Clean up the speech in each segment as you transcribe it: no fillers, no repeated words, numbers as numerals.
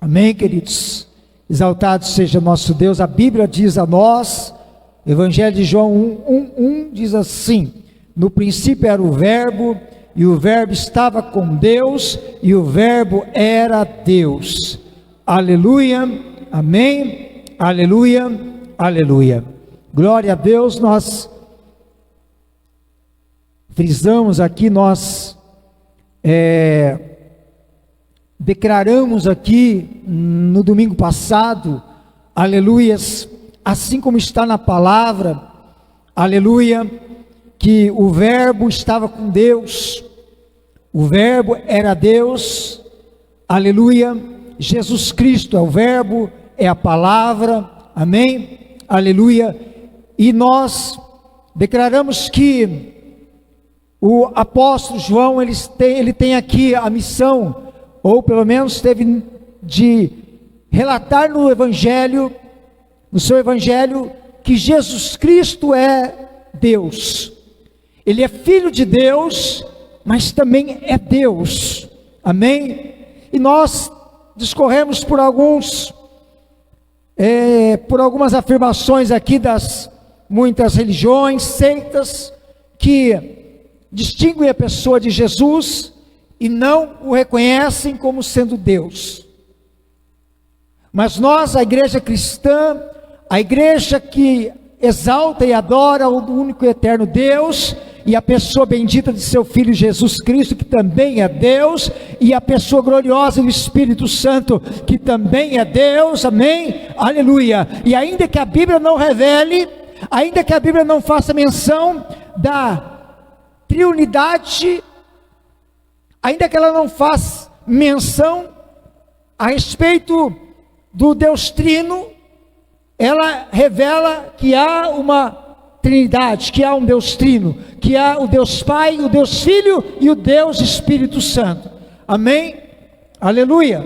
Amém, queridos? Exaltado seja nosso Deus. A Bíblia diz a nós, Evangelho de João 1:1 diz assim: no princípio era o Verbo, e o Verbo estava com Deus, e o Verbo era Deus. Aleluia, amém, aleluia, aleluia. Glória a Deus. Nós frisamos aqui, nós declaramos aqui no domingo passado, aleluias, assim como está na palavra, aleluia, que o Verbo estava com Deus, o Verbo era Deus, aleluia. Jesus Cristo é o Verbo, é a palavra, amém, aleluia. E nós declaramos que o apóstolo João, ele tem aqui a missão, ou pelo menos teve de relatar no Evangelho, no seu Evangelho, que Jesus Cristo é Deus. Ele é Filho de Deus, mas também é Deus, amém? E nós discorremos por algumas afirmações aqui das muitas religiões, seitas, que distinguem a pessoa de Jesus e não o reconhecem como sendo Deus. Mas nós, a igreja cristã, a igreja que exalta e adora o único e eterno Deus, e a pessoa bendita de seu Filho Jesus Cristo, que também é Deus, e a pessoa gloriosa do Espírito Santo, que também é Deus, amém, aleluia. E ainda que a Bíblia não revele, ainda que a Bíblia não faça menção da triunidade, ainda que ela não faça menção a respeito do Deus Trino, ela revela que há uma Trindade, que há um Deus Trino, que há o Deus Pai, o Deus Filho e o Deus Espírito Santo, amém, aleluia.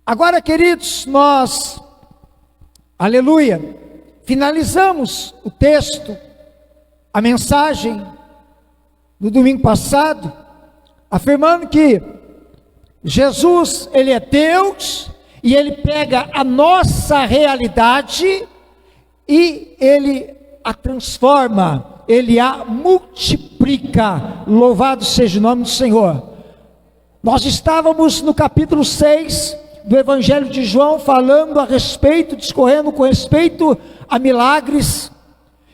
Agora, queridos, nós, aleluia, finalizamos o texto, a mensagem do domingo passado, afirmando que Jesus, ele é Deus, e ele pega a nossa realidade e ele a transforma, ele a multiplica. Louvado seja o nome do Senhor. Nós estávamos no capítulo 6 do Evangelho de João, falando a respeito, discorrendo com respeito a milagres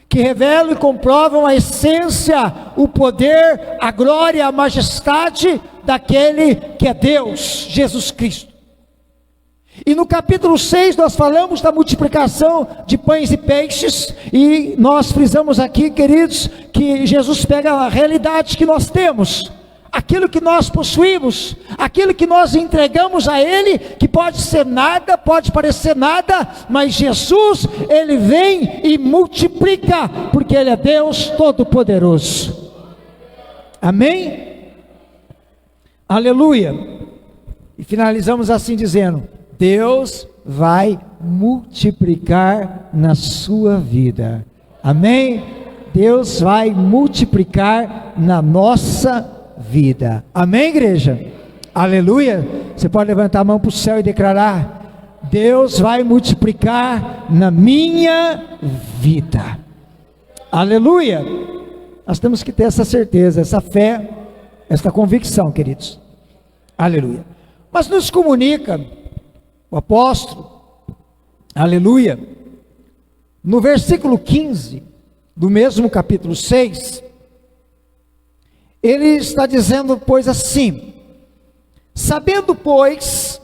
que revelam e comprovam a essência, o poder, a glória, a majestade daquele que é Deus, Jesus Cristo. E no capítulo 6 nós falamos da multiplicação de pães e peixes, e nós frisamos aqui, queridos, que Jesus pega a realidade que nós temos, aquilo que nós possuímos, aquilo que nós entregamos a Ele, que pode ser nada, pode parecer nada, mas Jesus, Ele vem e multiplica, porque Ele é Deus Todo-Poderoso, amém? Aleluia. E finalizamos assim dizendo: Deus vai multiplicar na sua vida, amém? Deus vai multiplicar na nossa vida, amém, igreja? Aleluia. Você pode levantar a mão para o céu e declarar: Deus vai multiplicar na minha vida, aleluia. Nós temos que ter essa certeza, essa fé, essa convicção, queridos, aleluia. Mas nos comunica o apóstolo, aleluia, no versículo 15 do mesmo capítulo 6, ele está dizendo, pois, assim: sabendo, pois,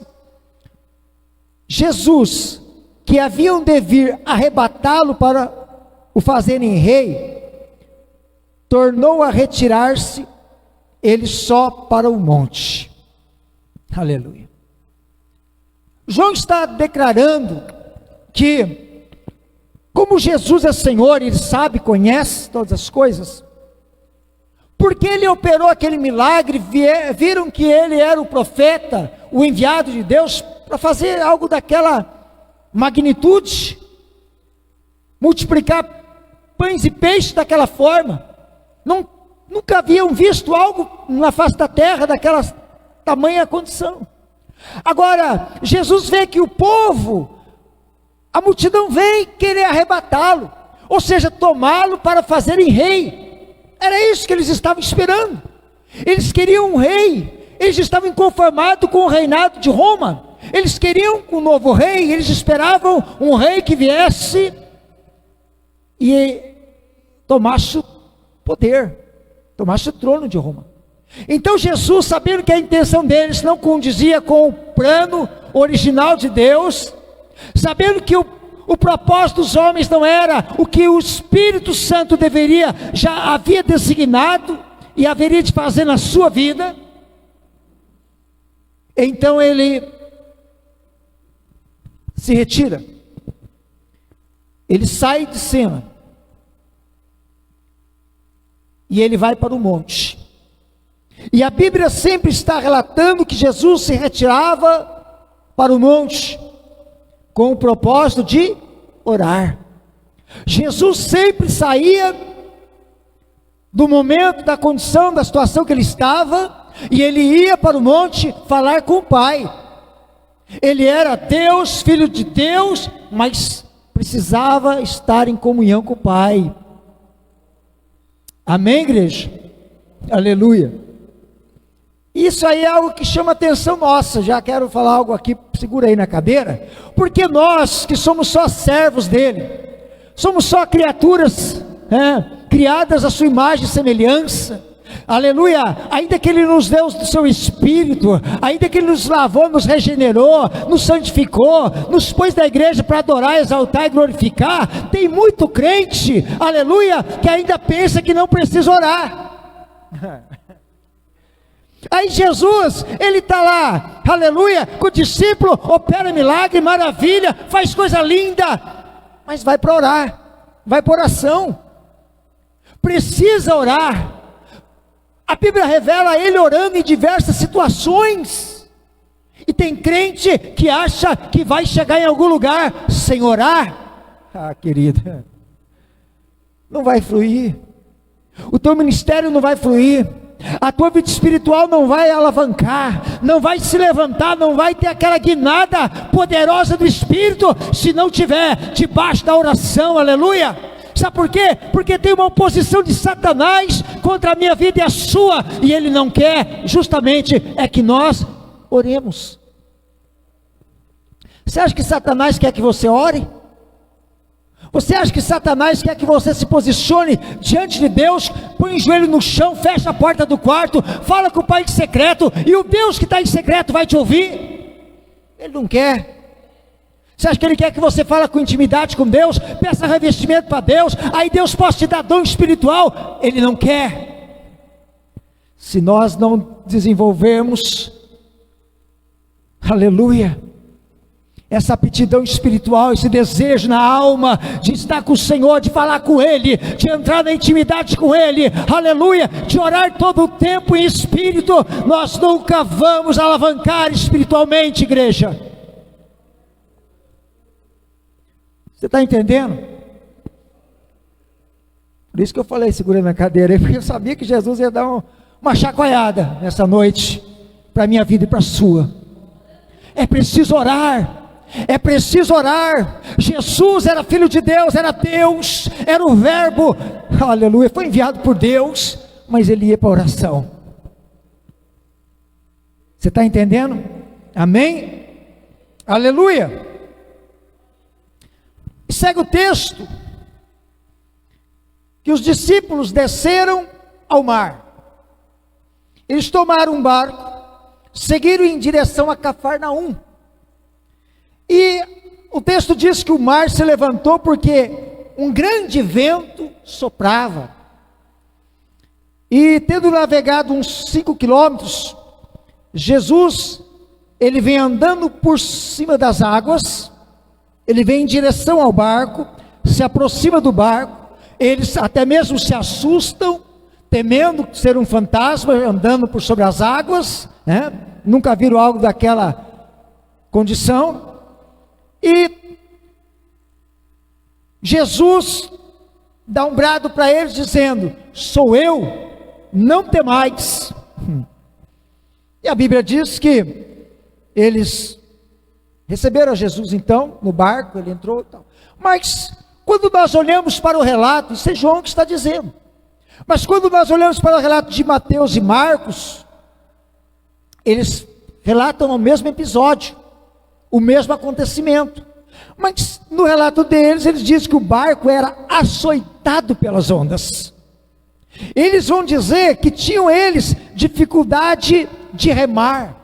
Jesus, que haviam de vir arrebatá-lo para o fazerem rei, tornou a retirar-se, ele só para o monte, aleluia. João está declarando que, como Jesus é Senhor, Ele sabe, conhece todas as coisas, porque Ele operou aquele milagre, viram que Ele era o profeta, o enviado de Deus, para fazer algo daquela magnitude, multiplicar pães e peixes daquela forma. Nunca haviam visto algo na face da terra tamanha a condição. Agora, Jesus vê que o povo, a multidão vem querer arrebatá-lo, ou seja, tomá-lo para fazerem rei. Era isso que eles estavam esperando. Eles queriam um rei, eles estavam inconformados com o reinado de Roma. Eles queriam um novo rei, eles esperavam um rei que viesse e tomasse o poder, tomasse o trono de Roma. Então Jesus, sabendo que a intenção deles não condizia com o plano original de Deus, sabendo que o propósito dos homens não era o que o Espírito Santo já havia designado e haveria de fazer na sua vida, então ele se retira, ele sai de cena, e ele vai para o monte. E a Bíblia sempre está relatando que Jesus se retirava para o monte, com o propósito de orar. Jesus sempre saía do momento, da condição, da situação que ele estava, e ele ia para o monte falar com o Pai. Ele era Deus, Filho de Deus, mas precisava estar em comunhão com o Pai. Amém, igreja? Aleluia. Isso aí é algo que chama a atenção nossa. Já quero falar algo aqui, segura aí na cadeira. Porque nós que somos só servos dele, somos só criaturas criadas à sua imagem e semelhança, aleluia, ainda que ele nos deu do seu Espírito, ainda que ele nos lavou, nos regenerou, nos santificou, nos pôs na igreja para adorar, exaltar e glorificar, tem muito crente, aleluia, que ainda pensa que não precisa orar. Aí Jesus, ele está lá, aleluia, com o discípulo, opera milagre, maravilha, faz coisa linda, mas vai para orar, vai para oração, precisa orar. A Bíblia revela ele orando em diversas situações, e tem crente que acha que vai chegar em algum lugar sem orar. Querida, não vai fluir, o teu ministério não vai fluir, a tua vida espiritual não vai alavancar, não vai se levantar, não vai ter aquela guinada poderosa do Espírito, se não tiver debaixo da oração, aleluia. Sabe por quê? Porque tem uma oposição de Satanás contra a minha vida e a sua, e ele não quer, justamente, é que nós oremos. Você acha que Satanás quer que você ore? Você acha que Satanás quer que você se posicione diante de Deus, põe o joelho no chão, fecha a porta do quarto, fala com o Pai em secreto, e o Deus que está em secreto vai te ouvir? Ele não quer. Você acha que ele quer que você fale com intimidade com Deus, peça revestimento para Deus, aí Deus possa te dar dom espiritual? Ele não quer. Se nós não desenvolvermos, aleluia, essa aptidão espiritual, esse desejo na alma de estar com o Senhor, de falar com Ele, de entrar na intimidade com Ele, aleluia, de orar todo o tempo em espírito, nós nunca vamos alavancar espiritualmente, igreja. Você está entendendo? Por isso que eu falei, segura na cadeira aí, porque eu sabia que Jesus ia dar uma chacoalhada nessa noite, para a minha vida e para a sua. É preciso orar. É preciso orar. Jesus era Filho de Deus, era Deus, era o Verbo, aleluia, foi enviado por Deus, mas ele ia para a oração. Você está entendendo? Amém? Aleluia. Segue o texto, que os discípulos desceram ao mar, eles tomaram um barco, seguiram em direção a Cafarnaum, e o texto diz que o mar se levantou porque um grande vento soprava, e tendo navegado uns 5 quilômetros, Jesus, ele vem andando por cima das águas, ele vem em direção ao barco, se aproxima do barco, eles até mesmo se assustam, temendo ser um fantasma andando por sobre as águas, nunca viram algo daquela condição, e Jesus dá um brado para eles dizendo: sou eu, não temais. E a Bíblia diz que eles receberam a Jesus então, no barco, ele entrou e tal. Mas, quando nós olhamos para o relato, isso é João que está dizendo. Mas quando nós olhamos para o relato de Mateus e Marcos, eles relatam o mesmo episódio, o mesmo acontecimento. Mas no relato deles, eles dizem que o barco era açoitado pelas ondas. Eles vão dizer que tinham eles dificuldade de remar.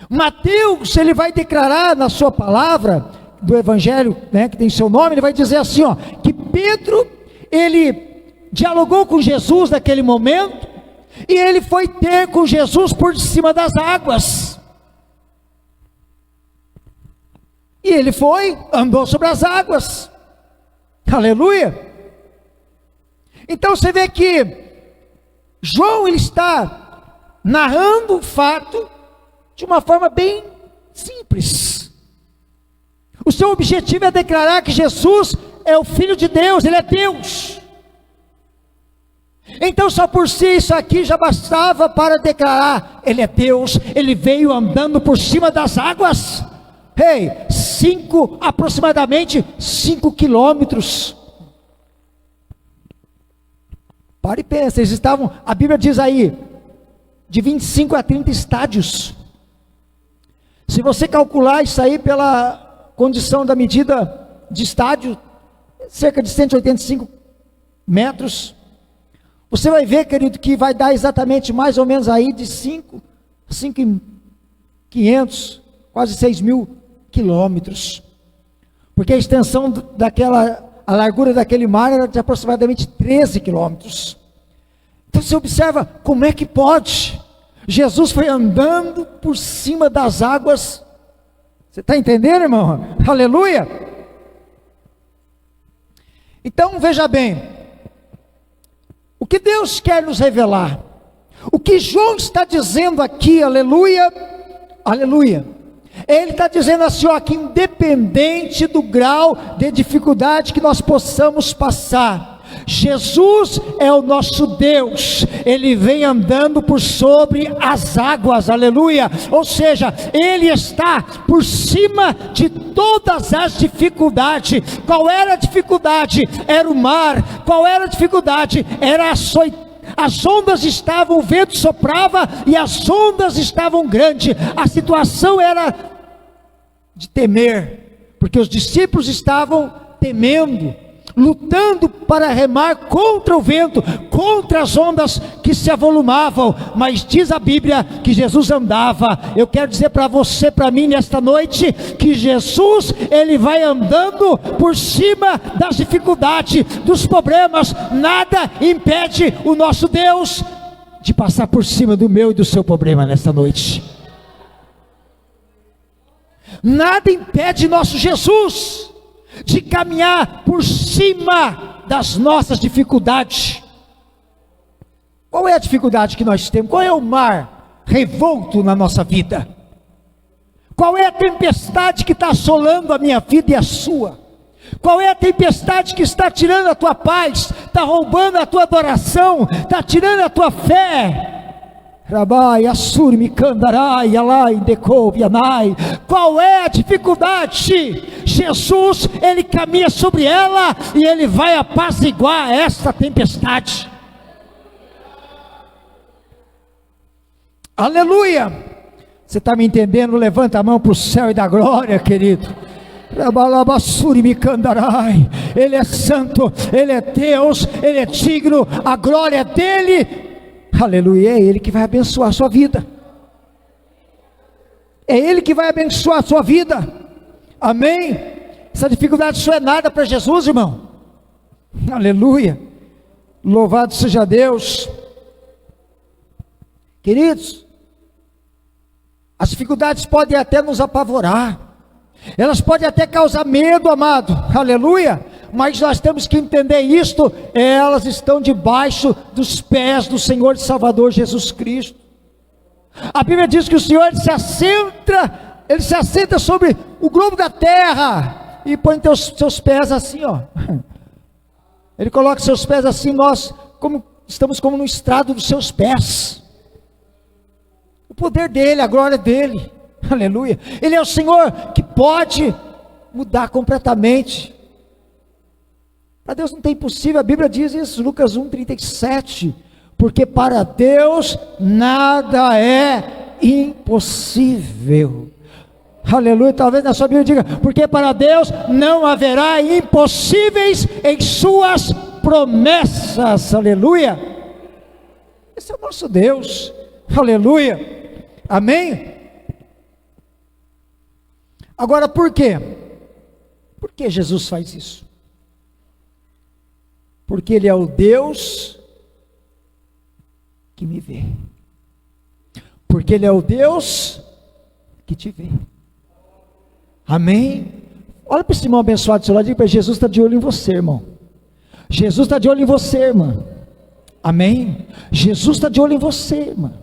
Mateus, ele vai declarar na sua palavra, do evangelho, né, que tem seu nome, ele vai dizer assim, ó, que Pedro, ele dialogou com Jesus naquele momento, e ele foi ter com Jesus por cima das águas. E ele foi, andou sobre as águas. Aleluia. Então você vê que João, ele está narrando o fato de uma forma bem simples. O seu objetivo é declarar que Jesus é o Filho de Deus, ele é Deus. Então só por si isso aqui já bastava para declarar, ele é Deus, ele veio andando por cima das águas. Aproximadamente 5 quilômetros. Pare e pensa, eles estavam, a Bíblia diz aí, de 25 a 30 estádios. Se você calcular isso aí pela condição da medida de estádio, cerca de 185 metros, você vai ver, querido, que vai dar exatamente mais ou menos aí de 5.500, quase 6.000 quilômetros. Porque a extensão a largura daquele mar era de aproximadamente 13 quilômetros. Então você observa como é que pode. Jesus foi andando por cima das águas. Você está entendendo, irmão? Aleluia! Então veja bem, o que Deus quer nos revelar, o que João está dizendo aqui, aleluia, aleluia, ele está dizendo assim, ó, que independente do grau de dificuldade que nós possamos passar, Jesus é o nosso Deus, ele vem andando por sobre as águas, aleluia, ou seja, ele está por cima de todas as dificuldades. Qual era a dificuldade? Era o mar. Qual era a dificuldade? Era as ondas estavam, o vento soprava e as ondas estavam grandes. A situação era de temer, porque os discípulos estavam temendo, lutando para remar contra o vento, contra as ondas que se avolumavam, mas diz a Bíblia que Jesus andava. Eu quero dizer para você, para mim nesta noite, que Jesus, ele vai andando por cima das dificuldades, dos problemas. Nada impede o nosso Deus de passar por cima do meu e do seu problema nesta noite. Nada impede nosso Jesus de caminhar por cima das nossas dificuldades. Qual é a dificuldade que nós temos? Qual é o mar revolto na nossa vida? Qual é a tempestade que está assolando a minha vida e a sua? Qual é a tempestade que está tirando a tua paz, está roubando a tua adoração, está tirando a tua fé? Rabai, Assur, Mikandarai, Alai, Dekov, Yanai. Qual é a dificuldade? Jesus, ele caminha sobre ela e ele vai apaziguar esta tempestade. Aleluia! Você está me entendendo? Levanta a mão para o céu e dá glória, querido. Ele é santo, ele é Deus, ele é digno, a glória é dele. Aleluia, é ele que vai abençoar a sua vida. É ele que vai abençoar a sua vida. Amém? Essa dificuldade só é nada para Jesus, irmão. Aleluia. Louvado seja Deus. Queridos, as dificuldades podem até nos apavorar. Elas podem até causar medo, amado. Aleluia. Mas nós temos que entender isto, elas estão debaixo dos pés do Senhor e Salvador Jesus Cristo. A Bíblia diz que o Senhor ele se assenta sobre o globo da terra e põe seus pés assim, ó. Ele coloca seus pés assim, nós estamos como no estrado dos seus pés. O poder dele, a glória dele, aleluia. Ele é o Senhor que pode mudar completamente. Para Deus não tem impossível, a Bíblia diz isso, Lucas 1:37, porque para Deus nada é impossível. Aleluia. Talvez na sua Bíblia diga, porque para Deus não haverá impossíveis em suas promessas. Aleluia. Esse é o nosso Deus. Aleluia. Amém? Agora por quê? Por que Jesus faz isso? Porque Ele é o Deus que me vê. Porque Ele é o Deus que te vê. Amém? Olha para esse irmão abençoado do seu lado e diga para ele, Jesus está de olho em você, irmão. Jesus está de olho em você, irmã. Amém? Jesus está de olho em você, irmã.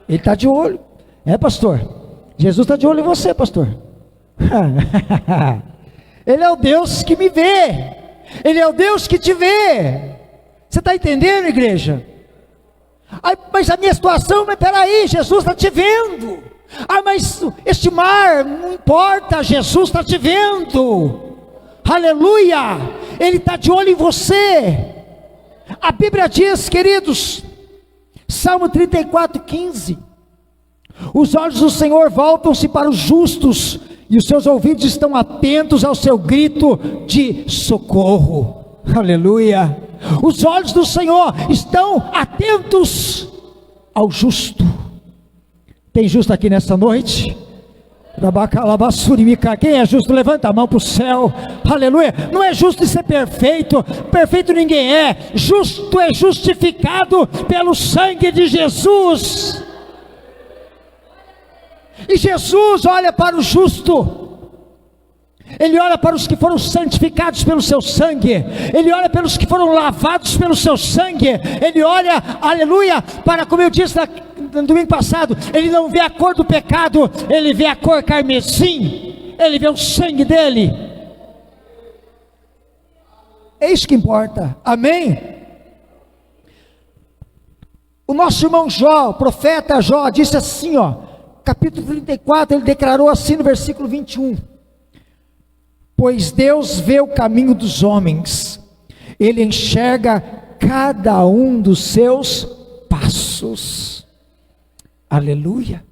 Ele está de olho. É, pastor? Jesus está de olho em você, pastor. Ele é o Deus que me vê. Ele é o Deus que te vê. Você está entendendo, igreja? Ai, mas a minha situação, mas peraí, Jesus está te vendo. Ah, mas este mar, não importa, Jesus está te vendo. Aleluia, Ele está de olho em você. A Bíblia diz, queridos, Salmo 34:15, os olhos do Senhor voltam-se para os justos, e os seus ouvidos estão atentos ao seu grito de socorro. Aleluia. Os olhos do Senhor estão atentos ao justo. Tem justo aqui nessa noite? Quem é justo? Levanta a mão para o céu. Aleluia. Não é justo ser perfeito. Perfeito ninguém é. Justo é justificado pelo sangue de Jesus. E Jesus olha para o justo. Ele olha para os que foram santificados pelo seu sangue. Ele olha pelos que foram lavados pelo seu sangue. Ele olha, aleluia, para, como eu disse no domingo passado, ele não vê a cor do pecado, ele vê a cor carmesim. Ele vê o sangue dele. É isso que importa. Amém? O nosso irmão Jó, o profeta Jó, disse assim, ó, capítulo 34, ele declarou assim no versículo 21. Pois Deus vê o caminho dos homens, Ele enxerga cada um dos seus passos. Aleluia.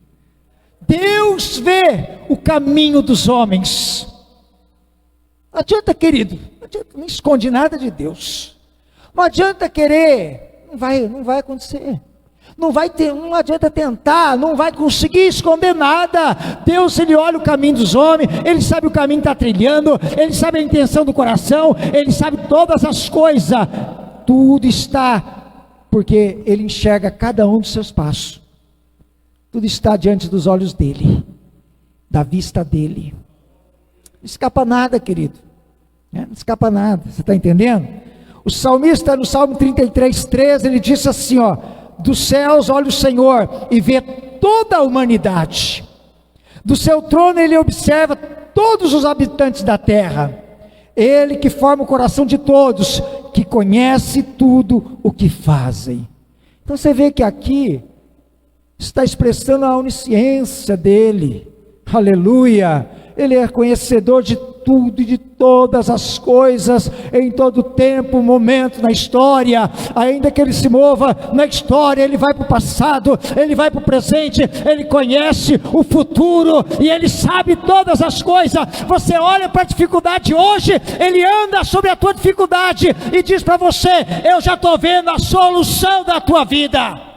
Deus vê o caminho dos homens. Não adianta, querido, não esconde nada de Deus. Não adianta querer, não vai acontecer. Não adianta tentar, não vai conseguir esconder nada. Deus, Ele olha o caminho dos homens, Ele sabe o caminho que está trilhando, Ele sabe a intenção do coração, Ele sabe todas as coisas. Tudo está, porque Ele enxerga cada um dos seus passos. Tudo está diante dos olhos dEle, da vista dEle. Não escapa nada, querido. Não escapa nada, você está entendendo? O salmista no Salmo 33:13, ele disse assim, ó: dos céus olha o Senhor e vê toda a humanidade. Do seu trono Ele observa todos os habitantes da terra. Ele que forma o coração de todos, que conhece tudo o que fazem. Então você vê que aqui está expressando a onisciência dEle. Aleluia. Ele é conhecedor de tudo e de todas as coisas, em todo tempo, momento na história. Ainda que Ele se mova na história, Ele vai para o passado, Ele vai para o presente, Ele conhece o futuro e Ele sabe todas as coisas. Você olha para a dificuldade hoje, Ele anda sobre a tua dificuldade e diz para você: eu já estou vendo a solução da tua vida.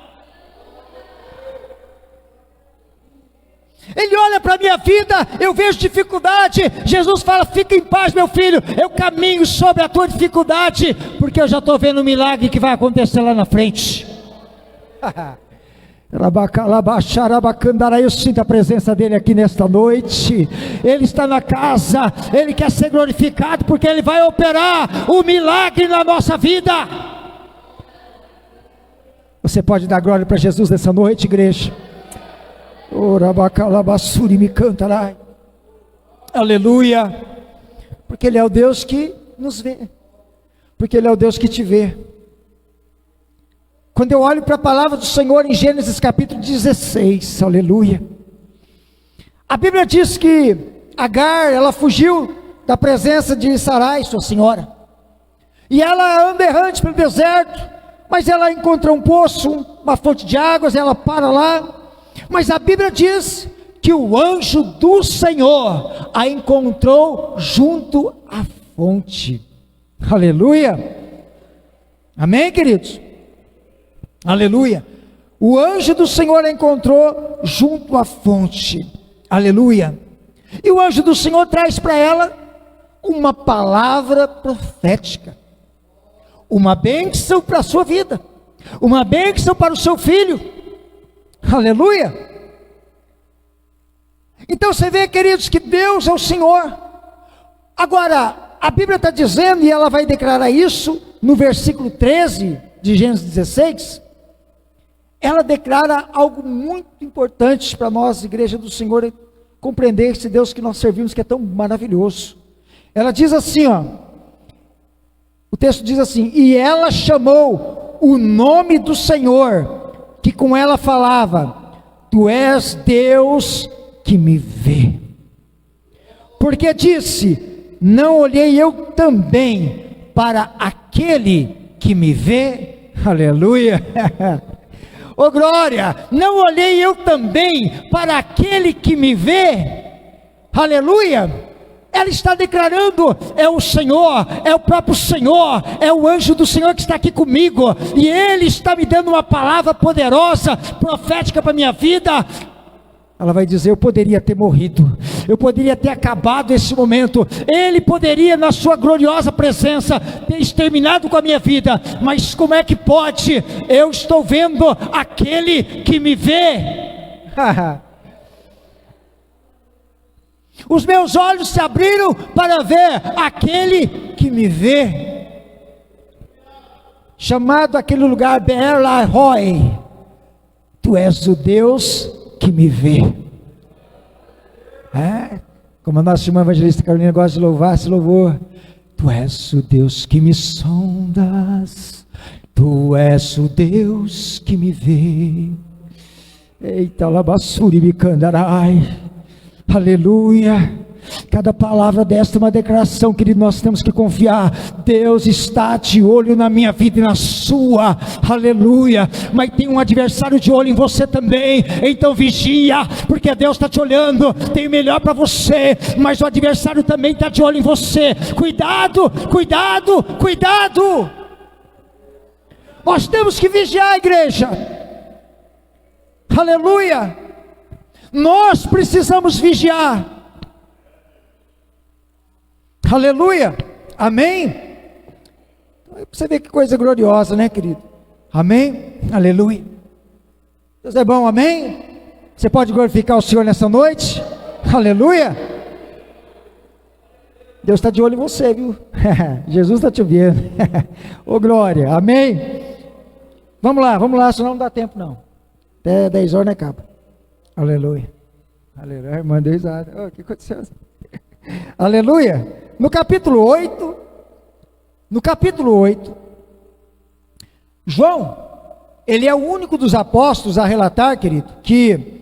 Ele olha para a minha vida, eu vejo dificuldade, Jesus fala: fica em paz, meu filho, eu caminho sobre a tua dificuldade, porque eu já estou vendo o milagre que vai acontecer lá na frente. Eu sinto a presença dEle aqui nesta noite. Ele está na casa, Ele quer ser glorificado, porque Ele vai operar o milagre na nossa vida. Você pode dar glória para Jesus nessa noite, igreja? Me cantará. Aleluia. Porque Ele é o Deus que nos vê, porque Ele é o Deus que te vê. quando eu olho para a palavra do Senhor em Gênesis capítulo 16, aleluia. A Bíblia diz que Agar, ela fugiu da presença de Sarai, sua senhora. E ela anda errante pelo deserto, mas ela encontra um poço, uma fonte de águas, ela para lá. Mas a Bíblia diz que o anjo do Senhor a encontrou junto à fonte. Aleluia. Amém, queridos? Aleluia. O anjo do Senhor a encontrou junto à fonte. Aleluia. E o anjo do Senhor traz para ela uma palavra profética, uma bênção para a sua vida, uma bênção para o seu filho. Aleluia. Então você vê, queridos, que Deus é o Senhor. Agora, a Bíblia está dizendo, e ela vai declarar isso no versículo 13 de Gênesis 16, ela declara algo muito importante para nós, igreja do Senhor, compreender esse Deus que nós servimos, que é tão maravilhoso. Ela diz assim, ó, o texto diz assim: e ela chamou o nome do Senhor, que com ela falava: tu és Deus que me vê. Porque disse: não olhei eu também para aquele que me vê? Aleluia. Oh glória, não olhei eu também para aquele que me vê? Aleluia. Ela está declarando: é o Senhor, é o próprio Senhor, é o anjo do Senhor que está aqui comigo, e Ele está me dando uma palavra poderosa, profética para a minha vida. Ela vai dizer: eu poderia ter morrido, eu poderia ter acabado esse momento, Ele poderia na sua gloriosa presença ter exterminado com a minha vida, mas como é que pode? Eu estou vendo aquele que me vê. Os meus olhos se abriram para ver aquele que me vê. Chamado aquele lugar Beer Lahai, tu és o Deus que me vê. Como a nossa irmã evangelista Carolina gosta de louvar esse louvor: tu és o Deus que me sondas, tu és o Deus que me vê. Eita, labassuri bicandarai. Aleluia. Cada palavra desta é uma declaração, querido. Nós temos que confiar. Deus está de olho na minha vida e na sua. Aleluia. Mas tem um adversário de olho em você também. Então vigia, porque Deus está te olhando. Tem o melhor para você, mas o adversário também está de olho em você. Cuidado, cuidado, cuidado. Nós temos que vigiar, igreja. Aleluia. Nós precisamos vigiar. Aleluia. Amém. Você vê que coisa gloriosa, né, querido? Amém. Aleluia. Deus é bom, amém. Você pode glorificar o Senhor nessa noite? Aleluia. Deus está de olho em você, viu? Jesus está te vendo. Ô glória, amém. Vamos lá, senão não dá tempo não. Até 10 horas, né, capa? Aleluia. Aleluia. A irmã deu risada. Oh, o que aconteceu? Aleluia. No capítulo 8, João, ele é o único dos apóstolos a relatar, querido, que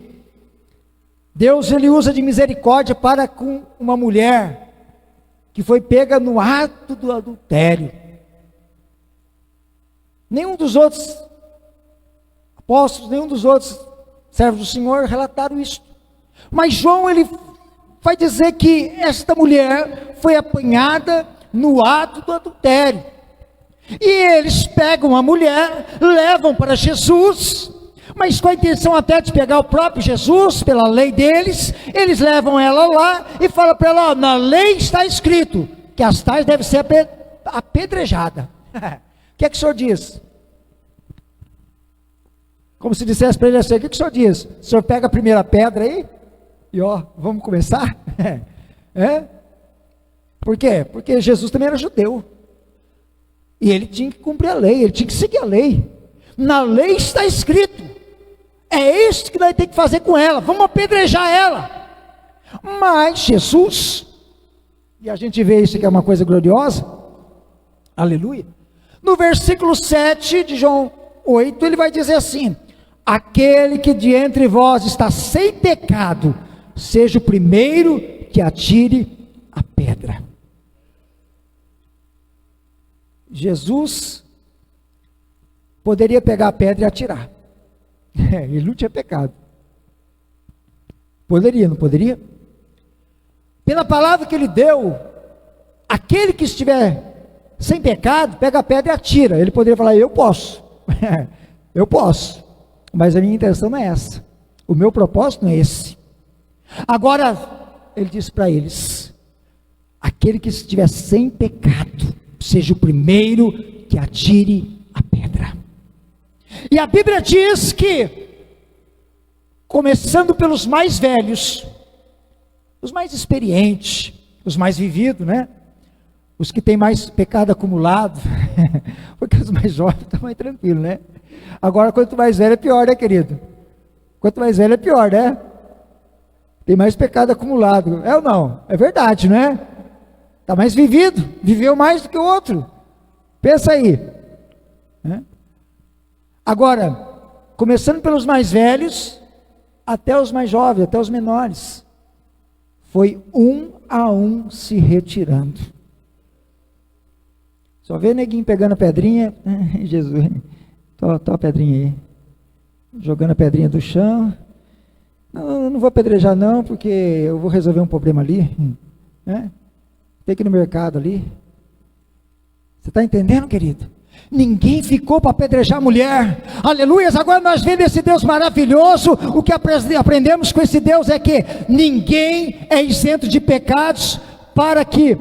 Deus ele usa de misericórdia para com uma mulher que foi pega no ato do adultério. Nenhum dos outros apóstolos, nenhum dos outros servos do Senhor relataram isso. Mas João, ele vai dizer que esta mulher foi apanhada no ato do adultério. E eles pegam a mulher, levam para Jesus, mas com a intenção até de pegar o próprio Jesus, pela lei deles. Eles levam ela lá e falam para ela: ó, na lei está escrito que as tais devem ser apedrejadas. O que é que o senhor diz? Como se dissesse para ele assim: o que o senhor diz? O senhor pega a primeira pedra aí e ó, vamos começar? Por quê? Porque Jesus também era judeu. E ele tinha que cumprir a lei, ele tinha que seguir a lei. Na lei está escrito. É isso que nós temos que fazer com ela. Vamos apedrejar ela. Mas Jesus, e a gente vê isso que é uma coisa gloriosa. Aleluia. No versículo 7 de João 8, ele vai dizer assim: aquele que de entre vós está sem pecado, seja o primeiro que atire a pedra. Jesus poderia pegar a pedra e atirar. Ele não tinha pecado. Poderia, não poderia? Pela palavra que ele deu, aquele que estiver sem pecado, pega a pedra e atira. Ele poderia falar: eu posso. Eu posso. Mas a minha intenção não é essa. O meu propósito não é esse. Agora, ele disse para eles: aquele que estiver sem pecado, seja o primeiro que atire a pedra. E a Bíblia diz que, começando pelos mais velhos, os mais experientes, os mais vividos, né? Os que têm mais pecado acumulado, porque os mais jovens estão mais tranquilos, né? Agora, quanto mais velho é pior, né, querido? Quanto mais velho é pior, né? Tem mais pecado acumulado, é ou não? É verdade, não é? Está mais vivido, viveu mais do que o outro. Pensa aí. Né? Agora, começando pelos mais velhos, até os mais jovens, até os menores, foi um a um se retirando. Só vê neguinho pegando a pedrinha, Jesus, tô a pedrinha aí, jogando a pedrinha do chão. Não vou apedrejar não, porque eu vou resolver um problema ali, né? Tem que ir no mercado ali. Você está entendendo, querido? Ninguém ficou para apedrejar a mulher. Aleluias. Agora nós vemos esse Deus maravilhoso. O que aprendemos com esse Deus é que ninguém é isento de pecados para que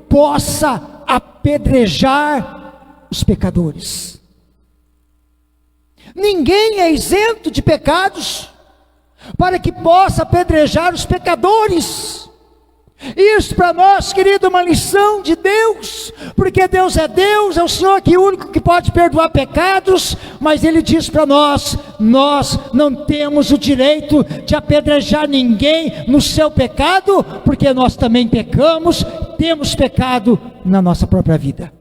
possa apedrejar os pecadores. Ninguém é isento de pecados para que possa apedrejar os pecadores. Isso para nós, querido, é uma lição de Deus, porque Deus, é o Senhor que é o único que pode perdoar pecados, mas Ele diz para nós não temos o direito de apedrejar ninguém no seu pecado, porque nós também pecamos, temos pecado na nossa própria vida.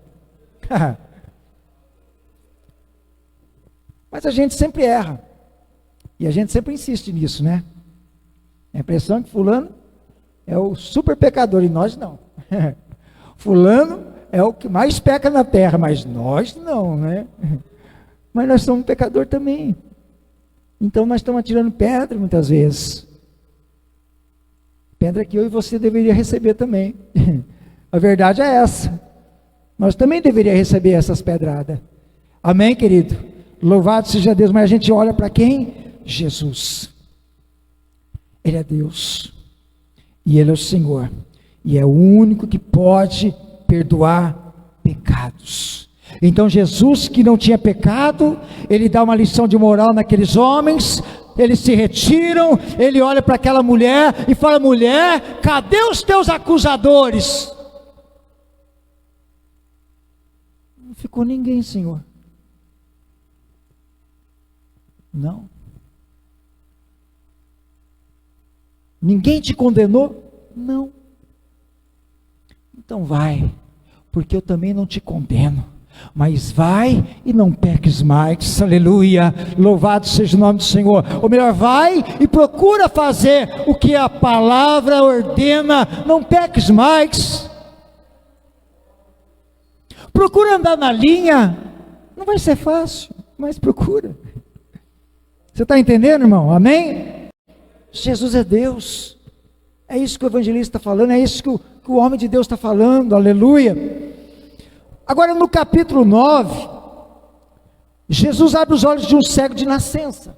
Mas a gente sempre erra, e a gente sempre insiste nisso, né? A impressão que fulano é o super pecador, e nós não. Fulano é o que mais peca na terra, mas nós não, né? Mas nós somos pecador também. Então nós estamos atirando pedra muitas vezes. Pedra que eu e você deveria receber também. A verdade é essa. Nós também deveríamos receber essas pedradas. Amém, querido? Louvado seja Deus. Mas a gente olha para quem? Jesus. Ele é Deus. E Ele é o Senhor, e é o único que pode perdoar pecados. Então Jesus, que não tinha pecado, Ele dá uma lição de moral naqueles homens, eles se retiram, Ele olha para aquela mulher e fala: mulher, cadê os teus acusadores? Não ficou ninguém, Senhor. Não. Ninguém te condenou? Não. Então vai, porque eu também não te condeno. Mas vai e não peques mais. Aleluia. Louvado seja o nome do Senhor. Ou melhor, vai e procura fazer o que a palavra ordena. Não peques mais. Procura andar na linha. Não vai ser fácil, mas procura. Você está entendendo, irmão? Amém? Jesus é Deus, é isso que o evangelista está falando, é isso que o homem de Deus está falando, aleluia. Agora no capítulo 9, Jesus abre os olhos de um cego de nascença,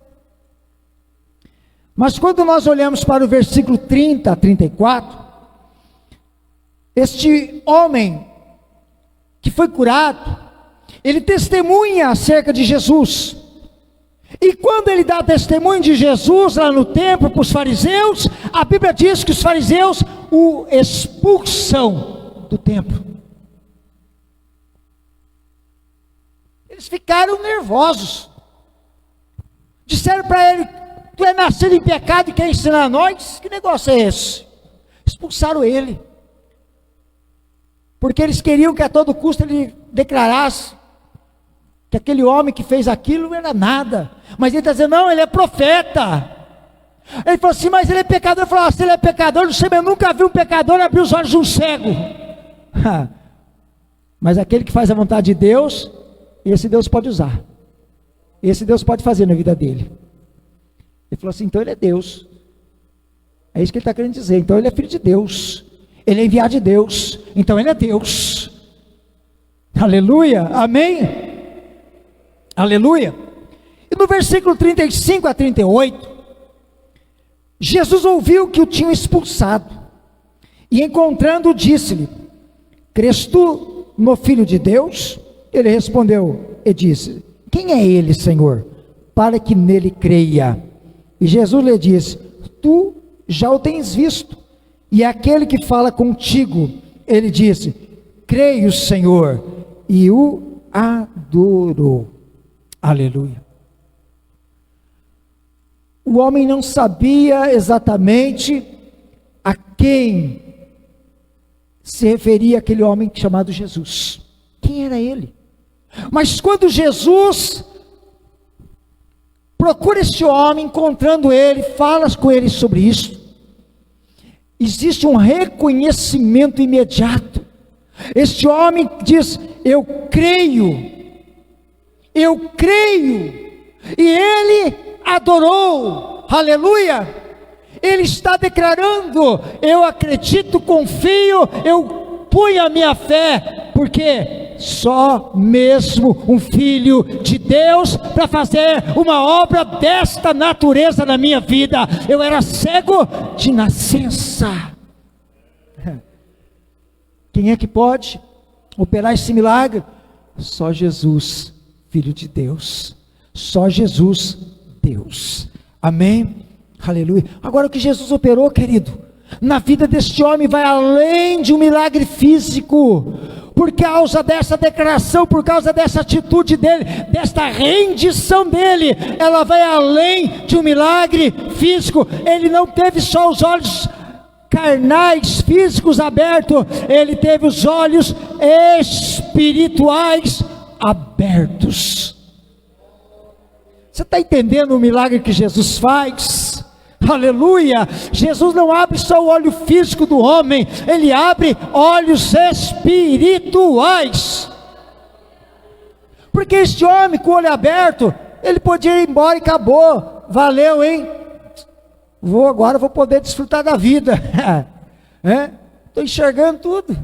mas quando nós olhamos para o versículo 30 a 34, este homem que foi curado, ele testemunha acerca de Jesus. E quando ele dá testemunho de Jesus lá no templo para os fariseus, a Bíblia diz que os fariseus o expulsam do templo. Eles ficaram nervosos. Disseram para ele: tu é nascido em pecado e quer ensinar a nós? Que negócio é esse? Expulsaram ele. Porque eles queriam que a todo custo ele declarasse que aquele homem que fez aquilo não era nada, mas ele está dizendo, não, ele é profeta. Ele falou assim, mas ele é pecador. Ele falou, se ele é pecador, eu nunca vi um pecador abrir os olhos de um cego. Mas aquele que faz a vontade de Deus, esse Deus pode usar, esse Deus pode fazer na vida dele. Ele falou assim, então ele é Deus. É isso que ele está querendo dizer. Então ele é filho de Deus, ele é enviado de Deus, então ele é Deus. Aleluia, amém? Aleluia. E no versículo 35 a 38, Jesus ouviu que o tinham expulsado, e encontrando, disse-lhe, crês tu no Filho de Deus? Ele respondeu e disse, quem é ele, Senhor, para que nele creia? E Jesus lhe disse, tu já o tens visto, e aquele que fala contigo. Ele disse, creio, Senhor, e o adorou. Aleluia. O homem não sabia exatamente a quem se referia aquele homem chamado Jesus. Quem era ele? Mas quando Jesus procura esse homem, encontrando ele, fala com ele sobre isso, existe um reconhecimento imediato. Este homem diz, eu creio, e ele adorou, aleluia. Ele está declarando, eu acredito, confio, eu ponho a minha fé, porque só mesmo um filho de Deus para fazer uma obra desta natureza na minha vida. Eu era cego de nascença. Quem é que pode operar esse milagre? Só Jesus, filho de Deus. Só Jesus, Deus. Amém? Aleluia. Agora o que Jesus operou, querido, na vida deste homem vai além de um milagre físico. Por causa dessa declaração, por causa dessa atitude dele, desta rendição dele, ela vai além de um milagre físico. Ele não teve só os olhos carnais, físicos abertos, ele teve os olhos espirituais abertos. Você está entendendo o milagre que Jesus faz? Aleluia. Jesus não abre só o olho físico do homem, ele abre olhos espirituais. Porque este homem com o olho aberto, ele podia ir embora e acabou. Valeu, hein? Agora vou poder desfrutar da vida. Estou enxergando tudo.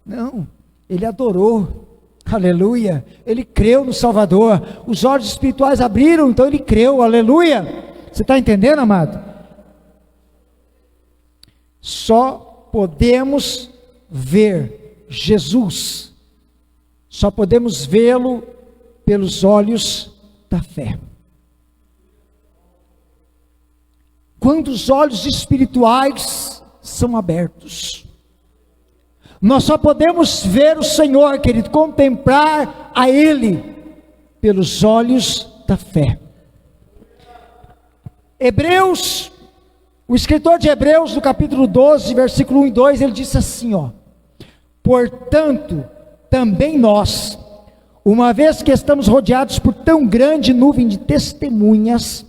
Não, ele adorou. Aleluia. Ele creu no Salvador. Os olhos espirituais abriram, então ele creu. Aleluia. Você está entendendo, amado? Só podemos ver Jesus, só podemos vê-lo pelos olhos da fé. Quando os olhos espirituais são abertos, nós só podemos ver o Senhor, querido, contemplar a Ele pelos olhos da fé. Hebreus, o escritor de Hebreus, no capítulo 12, versículo 1 e 2, ele disse assim, portanto, também nós, uma vez que estamos rodeados por tão grande nuvem de testemunhas,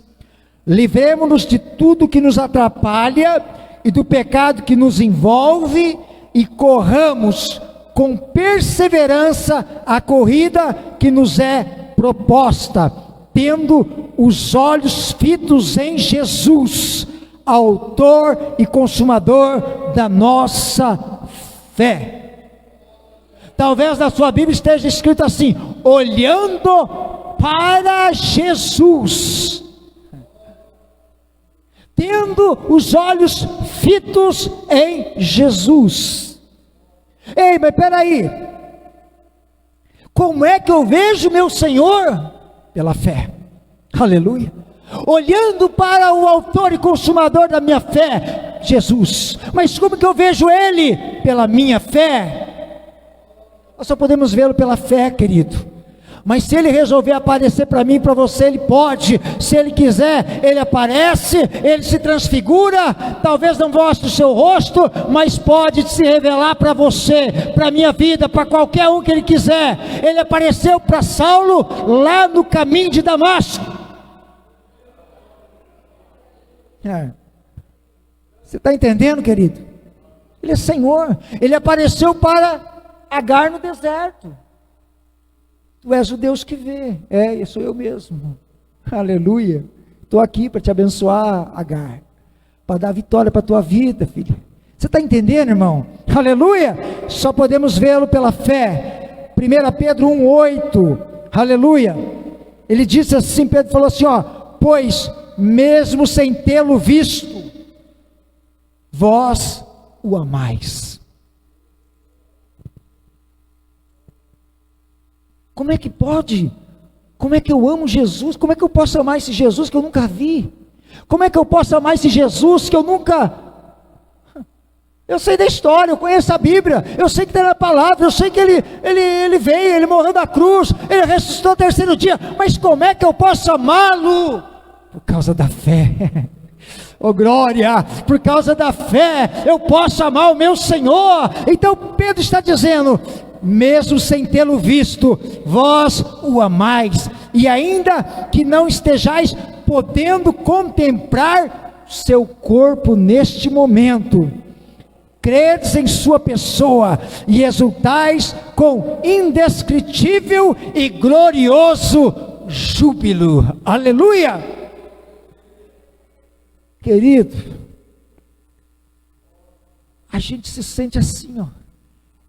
livremo-nos de tudo que nos atrapalha e do pecado que nos envolve, e corramos com perseverança a corrida que nos é proposta, tendo os olhos fitos em Jesus, autor e consumador da nossa fé. Talvez na sua Bíblia esteja escrito assim, olhando para Jesus, tendo os olhos fitos em Jesus. Ei, mas peraí, como é que eu vejo meu Senhor? Pela fé. Aleluia. Olhando para o autor e consumador da minha fé, Jesus. Mas como que eu vejo Ele? Pela minha fé. Nós só podemos vê-lo pela fé, querido. Mas se Ele resolver aparecer para mim e para você, Ele pode. Se Ele quiser, Ele aparece, Ele se transfigura. Talvez não mostre o seu rosto, mas pode se revelar para você, para a minha vida, para qualquer um que Ele quiser. Ele apareceu para Saulo lá no caminho de Damasco. Você está entendendo, querido? Ele é Senhor. Ele apareceu para Agar no deserto. Tu és o Deus que vê. Sou eu mesmo. Aleluia. Estou aqui para te abençoar, Agar, para dar vitória para a tua vida, filha. Você está entendendo, irmão? Aleluia. Só podemos vê-lo pela fé. 1 Pedro 1,8. Aleluia. Ele disse assim, Pedro falou assim, pois mesmo sem tê-lo visto, vós o amais. Como é que pode? Como é que eu amo Jesus? Como é que eu posso amar esse Jesus que eu nunca vi? Como é que eu posso amar esse Jesus que eu nunca... Eu sei da história, eu conheço a Bíblia, eu sei que está na palavra, eu sei que ele veio, ele morreu na cruz, ele ressuscitou no terceiro dia, mas como é que eu posso amá-lo? Por causa da fé. Oh glória, por causa da fé, eu posso amar o meu Senhor. Então Pedro está dizendo, mesmo sem tê-lo visto, vós o amais, e ainda que não estejais podendo contemplar seu corpo neste momento, credes em sua pessoa, e exultais com indescritível e glorioso júbilo. Aleluia! Querido, a gente se sente assim,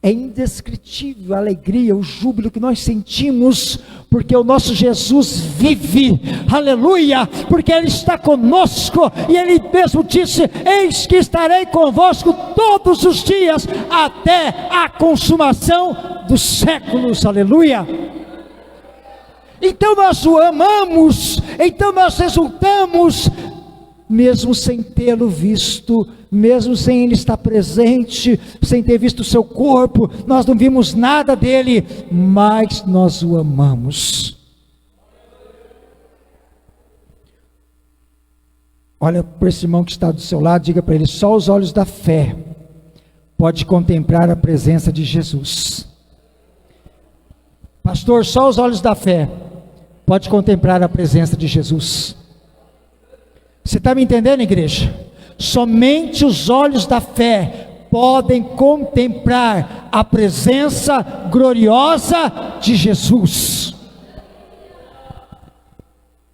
é indescritível a alegria, o júbilo que nós sentimos, porque o nosso Jesus vive, aleluia, porque Ele está conosco, e Ele mesmo disse, eis que estarei convosco todos os dias, até a consumação dos séculos, aleluia. Então nós o amamos, então nós exultamos, mesmo sem tê-lo visto, mesmo sem Ele estar presente, sem ter visto o seu corpo, nós não vimos nada dele, mas nós o amamos. Olha para esse irmão que está do seu lado, diga para ele, só os olhos da fé pode contemplar a presença de Jesus. Pastor, só os olhos da fé pode contemplar a presença de Jesus. Você está me entendendo, igreja? Somente os olhos da fé podem contemplar a presença gloriosa de Jesus.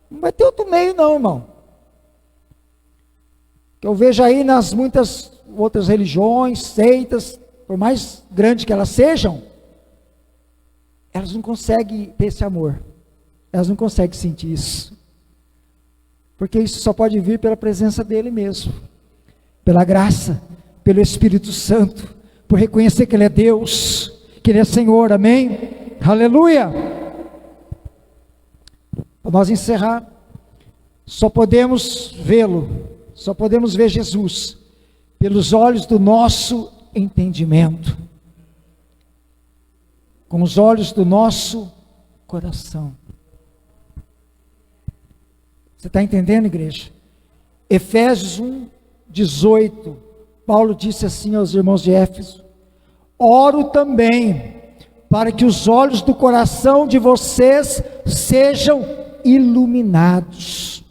Não vai ter outro meio não, irmão. Que eu vejo aí nas muitas outras religiões, seitas, por mais grandes que elas sejam, elas não conseguem ter esse amor. Elas não conseguem sentir isso. Porque isso só pode vir pela presença dele mesmo, pela graça, pelo Espírito Santo, por reconhecer que Ele é Deus, que Ele é Senhor, amém? Aleluia! Para nós encerrar, só podemos vê-lo, só podemos ver Jesus, pelos olhos do nosso entendimento, com os olhos do nosso coração. Você está entendendo, igreja? Efésios 1:18, Paulo disse assim aos irmãos de Éfeso: oro também para que os olhos do coração de vocês sejam iluminados,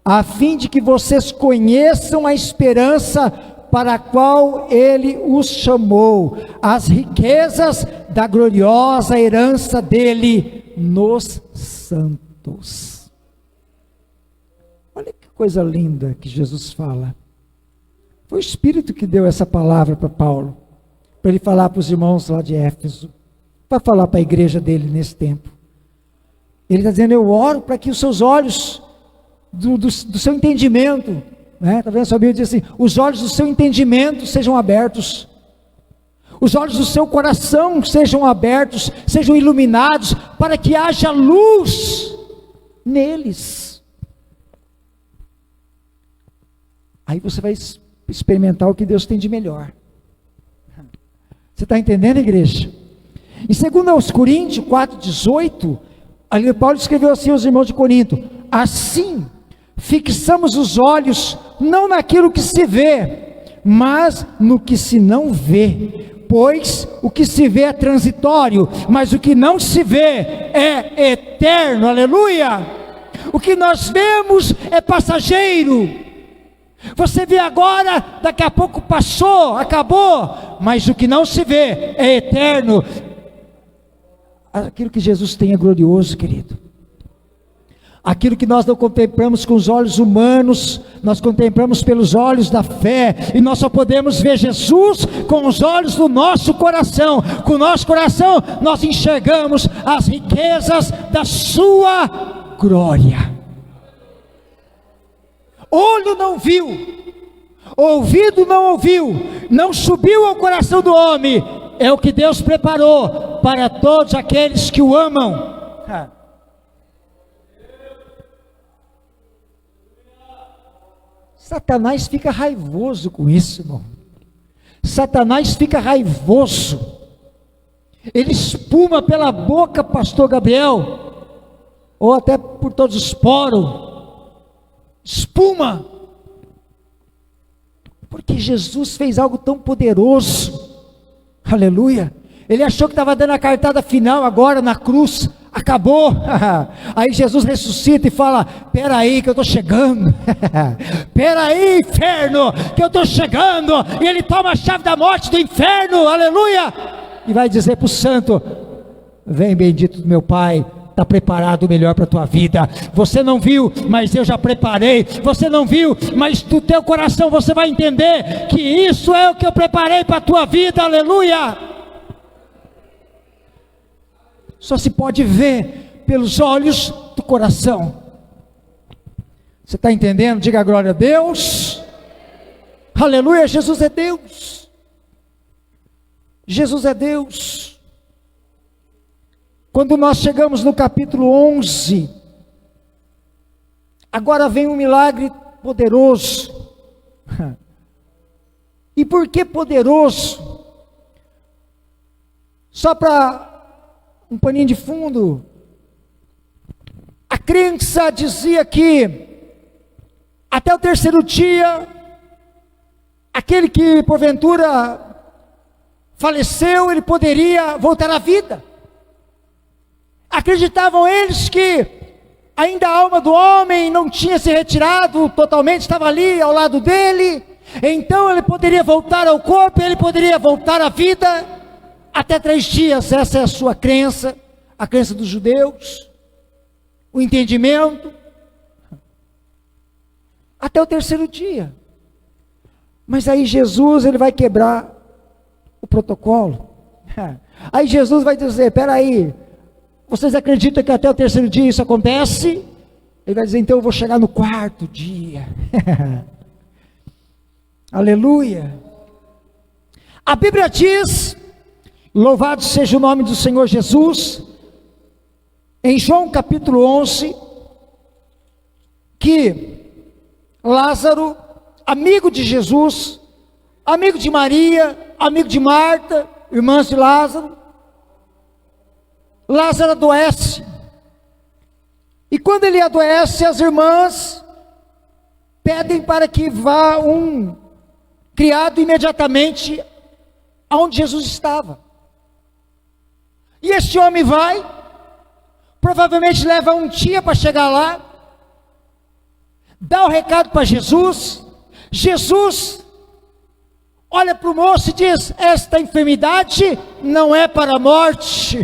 a fim de que vocês conheçam a esperança para a qual Ele os chamou, as riquezas da gloriosa herança dele nos santos. Olha que coisa linda que Jesus fala. Foi o Espírito que deu essa palavra para Paulo, para ele falar para os irmãos lá de Éfeso, para falar para a igreja dele nesse tempo. Ele está dizendo, eu oro para que os seus olhos, do seu entendimento, né? Está vendo? A sua Bíblia diz assim, os olhos do seu entendimento sejam abertos, os olhos do seu coração sejam abertos, sejam iluminados, para que haja luz neles. Aí você vai experimentar o que Deus tem de melhor. Você está entendendo, igreja? Em 2 Coríntios 4:18, Ali Paulo escreveu assim aos irmãos de Corinto: assim, fixamos os olhos não naquilo que se vê, mas no que se não vê. Pois o que se vê é transitório, mas o que não se vê é eterno. Aleluia! O que nós vemos é passageiro. Você vê agora, daqui a pouco passou, acabou, mas o que não se vê é eterno. Aquilo que Jesus tem é glorioso, querido. Aquilo que nós não contemplamos com os olhos humanos, nós contemplamos pelos olhos da fé, e nós só podemos ver Jesus com os olhos do nosso coração. Com o nosso coração nós enxergamos as riquezas da sua glória. Olho não viu, ouvido não ouviu, não subiu ao coração do homem, é o que Deus preparou para todos aqueles que o amam. Satanás fica raivoso com isso, irmão. Satanás fica raivoso. Ele espuma pela boca, pastor Gabriel, ou até por todos os poros. Espuma. Porque Jesus fez algo tão poderoso. Aleluia. Ele achou que estava dando a cartada final agora na cruz. Acabou. Aí Jesus ressuscita e fala: espera aí que eu estou chegando. Espera aí, inferno, que eu estou chegando. E ele toma a chave da morte do inferno. Aleluia. E vai dizer para o santo: vem, bendito do meu Pai, está preparado o melhor para a tua vida. Você não viu, mas eu já preparei. Você não viu, mas do teu coração você vai entender que isso é o que eu preparei para a tua vida. Aleluia. Só se pode ver pelos olhos do coração. Você está entendendo? Diga glória a Deus. Aleluia, Jesus é Deus. Jesus é Deus. Quando nós chegamos no capítulo 11, agora vem um milagre poderoso. E por que poderoso? Só para um paninho de fundo. A crença dizia que até o terceiro dia, aquele que porventura faleceu, ele poderia voltar à vida. Acreditavam eles que ainda a alma do homem não tinha se retirado totalmente, estava ali ao lado dele, então ele poderia voltar ao corpo, ele poderia voltar à vida. Até 3 dias, essa é a sua crença, a crença dos judeus, o entendimento, até o terceiro dia. Mas aí Jesus, ele vai quebrar o protocolo. Aí Jesus vai dizer: espera aí, vocês acreditam que até o terceiro dia isso acontece? Ele vai dizer: então eu vou chegar no 4º dia. Aleluia. A Bíblia diz, louvado seja o nome do Senhor Jesus, em João capítulo 11, que Lázaro, amigo de Jesus, amigo de Maria, amigo de Marta, irmãs de Lázaro, Lázaro adoece. E quando ele adoece, as irmãs pedem para que vá um criado imediatamente aonde Jesus estava. E este homem vai, provavelmente leva um dia para chegar lá, dá o recado para Jesus. Jesus olha para o moço e diz: esta enfermidade não é para a morte.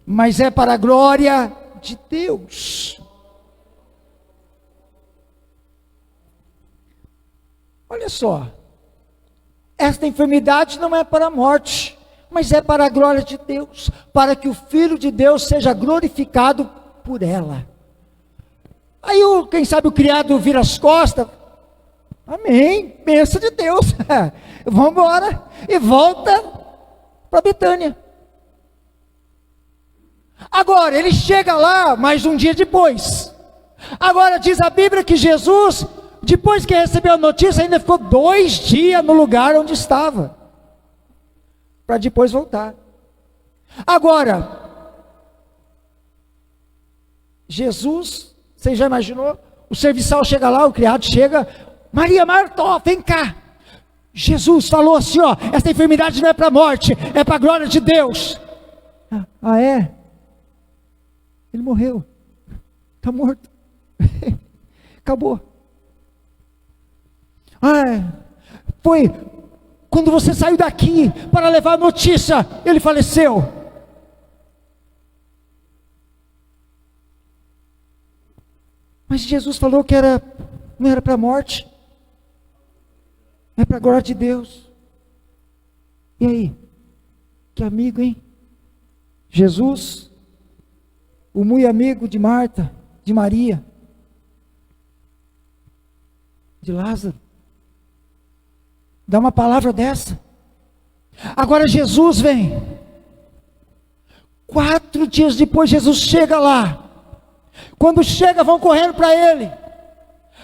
Mas é para a glória de Deus. Olha só, esta enfermidade não é para a morte, mas é para a glória de Deus, para que o Filho de Deus seja glorificado por ela. Aí, quem sabe o criado vira as costas: amém, bênção de Deus, vamos embora, e volta para Betânia. Agora, ele chega lá mais um dia depois. Agora diz a Bíblia que Jesus, depois que recebeu a notícia, ainda ficou 2 dias no lugar onde estava. para depois voltar. Agora, Jesus, você já imaginou? O serviçal chega lá, o criado chega, Maria, Marta, ó, vem cá. Jesus falou assim, ó, essa enfermidade não é para a morte, é para a glória de Deus. Ah, é? Ele morreu, está morto, acabou. Foi quando você saiu daqui para levar a notícia, ele faleceu. Mas Jesus falou que não era para a morte, é para a glória de Deus. E aí? Que amigo, hein? Jesus, o muito amigo de Marta, de Maria, de Lázaro, dá uma palavra dessa. Agora Jesus vem, 4 dias depois Jesus chega lá. Quando chega, vão correndo para ele.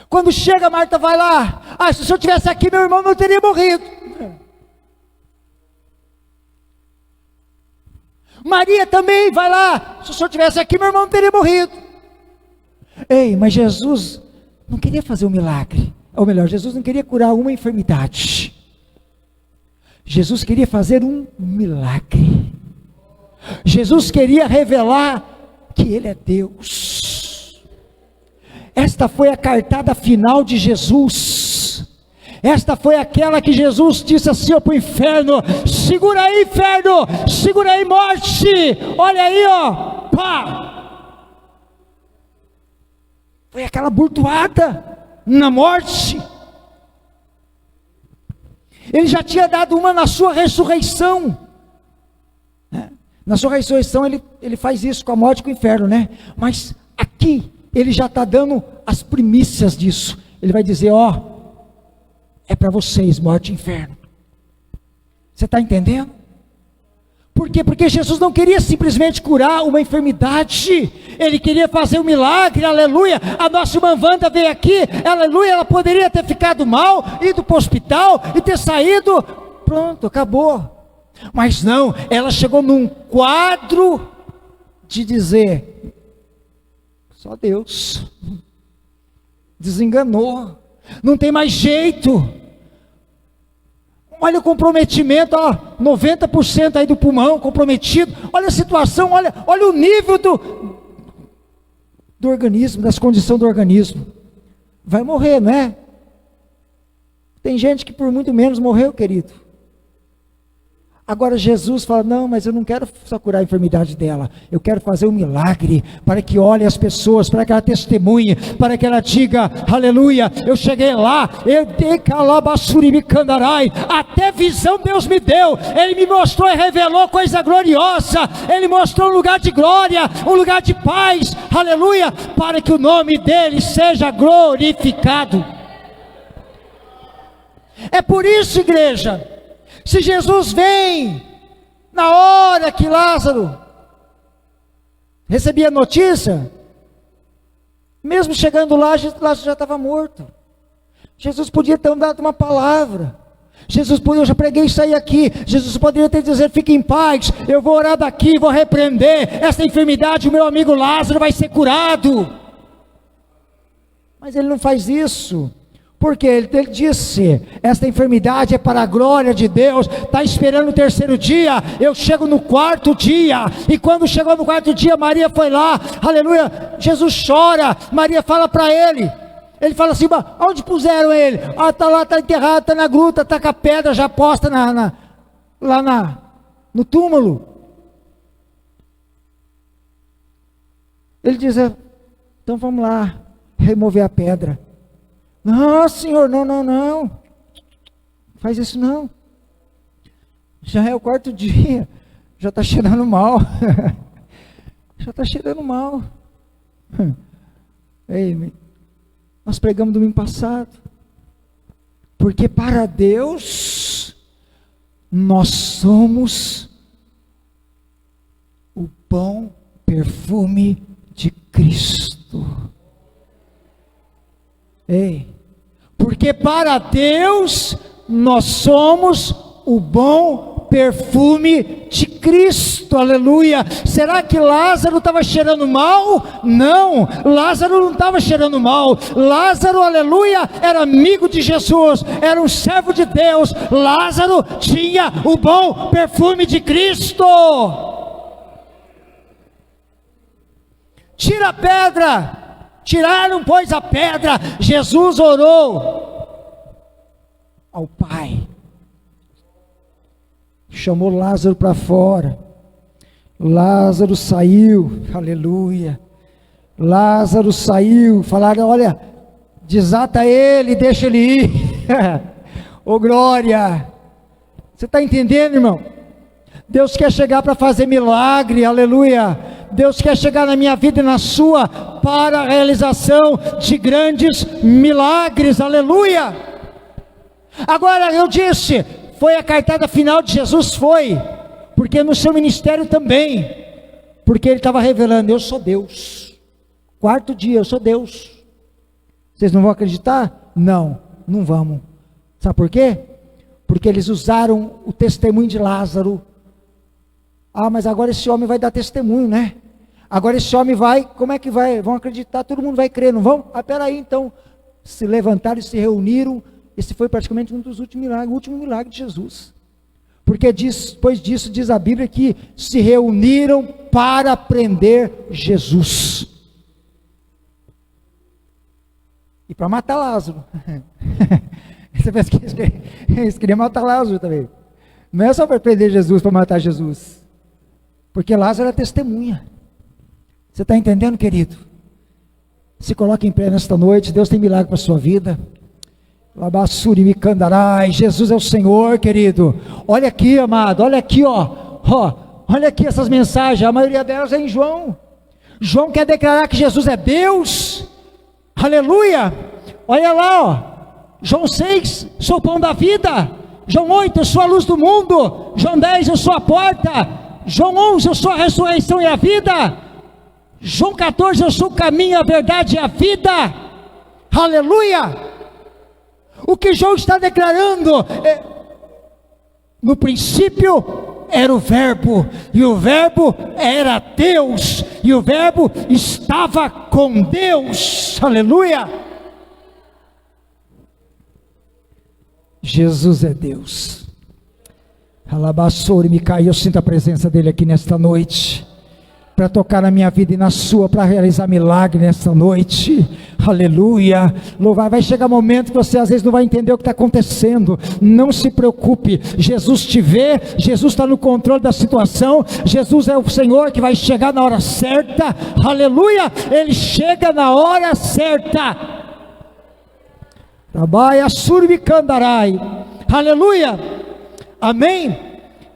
Quando chega, Marta vai lá. Se o senhor estivesse aqui, meu irmão não teria morrido. Maria também vai lá. Se o senhor estivesse aqui, meu irmão não teria morrido. Ei, mas Jesus não queria fazer um milagre. Ou melhor, Jesus não queria curar uma enfermidade. Jesus queria fazer um milagre. Jesus queria revelar que Ele é Deus. Esta foi a cartada final de Jesus. Esta foi aquela que Jesus disse assim para o inferno: segura aí, inferno, segura aí, morte, olha aí, ó, pá. Foi aquela burdoada na morte. Ele já tinha dado uma na sua ressurreição. Na sua ressurreição ele faz isso com a morte e com o inferno, né? Mas aqui ele já está dando as primícias disso. Ele vai dizer, ó, é para vocês, morte e inferno. Você está entendendo? Por quê? Porque Jesus não queria simplesmente curar uma enfermidade. Ele queria fazer um milagre, aleluia. A nossa irmã Wanda veio aqui, aleluia. Ela poderia ter ficado mal, ido para o hospital e ter saído, pronto, acabou. Mas não, ela chegou num quadro de dizer, só Deus, desenganou, não tem mais jeito. Olha o comprometimento, ó, 90% aí do pulmão comprometido, olha a situação, olha o nível do organismo, das condições do organismo. Vai morrer, não é? Tem gente que por muito menos morreu, querido. Agora Jesus fala, não, mas eu não quero só curar a enfermidade dela, eu quero fazer um milagre, para que olhe as pessoas, para que ela testemunhe, para que ela diga, aleluia, eu cheguei lá, eu dei calabassurimicandarai, até visão Deus me deu, Ele me mostrou e revelou coisa gloriosa, Ele mostrou um lugar de glória, um lugar de paz, aleluia, para que o nome dEle seja glorificado. É por isso, igreja, se Jesus vem na hora que Lázaro recebia a notícia, mesmo chegando lá, Lázaro já estava morto. Jesus podia ter dado uma palavra. Jesus podia, eu já preguei isso aí aqui. Jesus poderia ter dizer, fique em paz, eu vou orar daqui, vou repreender essa enfermidade, o meu amigo Lázaro vai ser curado. Mas ele não faz isso. Porque ele disse, esta enfermidade é para a glória de Deus, está esperando o 3º dia, eu chego no 4º dia, e quando chegou no 4º dia, Maria foi lá, aleluia, Jesus chora, Maria fala para ele fala assim, onde puseram ele? Está lá, está enterrado, está na gruta, está com a pedra já posta no túmulo. Ele diz, então vamos lá, remover a pedra. Não, Senhor, não, faz isso não, já é o 4º dia, já está cheirando mal, Ei, nós pregamos domingo passado, porque para Deus, nós somos o bom perfume de Cristo. Ei, porque para Deus nós somos o bom perfume de Cristo, aleluia. Será que Lázaro estava cheirando mal? Não, Lázaro não estava cheirando mal. Lázaro, aleluia, era amigo de Jesus, era um servo de Deus. Lázaro tinha o bom perfume de Cristo. Tira a pedra. Tiraram, pois, a pedra. Jesus orou ao Pai, chamou Lázaro para fora. Lázaro saiu, aleluia. Lázaro saiu. Falaram: olha, desata ele, deixa ele ir. Ô glória! Você está entendendo, irmão? Deus quer chegar para fazer milagre, aleluia. Deus quer chegar na minha vida e na sua para a realização de grandes milagres, aleluia. Agora eu disse, foi a cartada final de Jesus? Foi, porque no seu ministério também, porque ele estava revelando: eu sou Deus. Quarto dia, eu sou Deus. Vocês não vão acreditar? Não vamos. Sabe por quê? Porque eles usaram o testemunho de Lázaro. Ah, mas agora esse homem vai dar testemunho, né? Agora esse homem vai, como é que vai? Vão acreditar, todo mundo vai crer, não vão? Ah, peraí, então, se levantaram e se reuniram. Esse foi praticamente um dos últimos milagres, o último milagre de Jesus. Porque depois disso diz a Bíblia que se reuniram para prender Jesus. E para matar Lázaro. Você pensa que eles queriam matar Lázaro também. Não é só para prender Jesus, para matar Jesus. Porque Lázaro era testemunha. Você está entendendo, querido? Se coloque em pé nesta noite. Deus tem milagre para a sua vida. Labassuri me candarai. Jesus é o Senhor, querido. Olha aqui, amado. Olha aqui, ó. Olha aqui essas mensagens. A maioria delas é em João. João quer declarar que Jesus é Deus. Aleluia. Olha lá, ó. João 6, sou o pão da vida. João 8, eu sou a luz do mundo. João 10, eu sou a porta. João 11, eu sou a ressurreição e a vida. João 14, eu sou o caminho, a verdade e a vida. Aleluia. O que João está declarando é: no princípio era o verbo, e o verbo era Deus, e o verbo estava com Deus. Aleluia. Jesus é Deus. Alabassori me cai. Eu sinto a presença dele aqui nesta noite, para tocar na minha vida e na sua, para realizar milagre nesta noite. Aleluia. Louvar. Vai chegar um momento que você às vezes não vai entender o que está acontecendo. Não se preocupe. Jesus te vê. Jesus está no controle da situação. Jesus é o Senhor que vai chegar na hora certa. Aleluia. Ele chega na hora certa. Trabalha surbicandarai. Aleluia. Amém.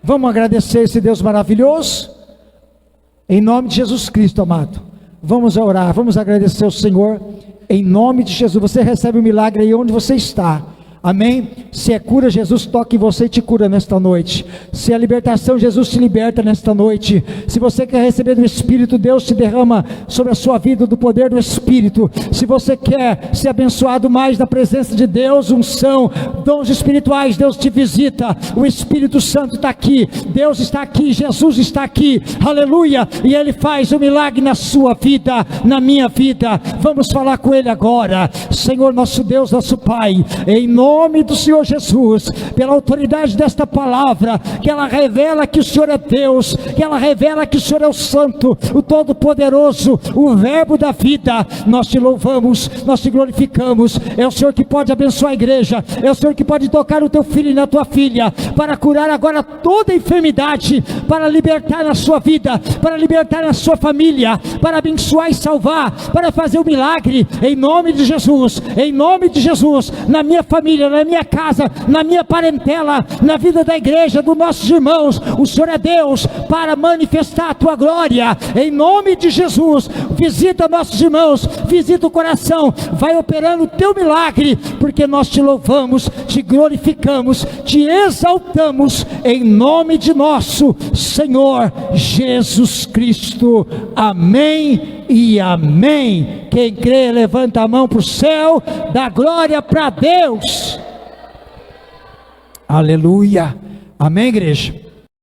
Vamos agradecer esse Deus maravilhoso. Em nome de Jesus Cristo, amado. Vamos orar, vamos agradecer ao Senhor. Em nome de Jesus. Você recebe o milagre aí onde você está. Amém? Se é cura, Jesus toca em você e te cura nesta noite. Se é libertação, Jesus te liberta nesta noite. Se você quer receber do Espírito, Deus te derrama sobre a sua vida do poder do Espírito. Se você quer ser abençoado mais da presença de Deus, unção, dons espirituais, Deus te visita. O Espírito Santo está aqui. Deus está aqui, Jesus está aqui. Aleluia. E Ele faz o milagre na sua vida, na minha vida. Vamos falar com Ele agora. Senhor, nosso Deus, nosso Pai, em nome do Senhor Jesus, pela autoridade desta palavra, que ela revela que o Senhor é Deus, que ela revela que o Senhor é o Santo, o Todo-Poderoso, o Verbo da vida. Nós te louvamos, nós te glorificamos. É o Senhor que pode abençoar a igreja, é o Senhor que pode tocar no teu filho e na tua filha, para curar agora toda enfermidade, para libertar na sua vida, para libertar na sua família, para abençoar e salvar, para fazer o milagre, em nome de Jesus, em nome de Jesus, na minha família, na minha casa, na minha parentela, na vida da igreja, dos nossos irmãos. O Senhor é Deus para manifestar a tua glória, em nome de Jesus. Visita nossos irmãos, visita o coração, vai operando o teu milagre, porque nós te louvamos, te glorificamos, te exaltamos, em nome de nosso Senhor Jesus Cristo. Amém e amém. Quem crê, levanta a mão para o céu, dá glória para Deus. Aleluia. Amém, igreja?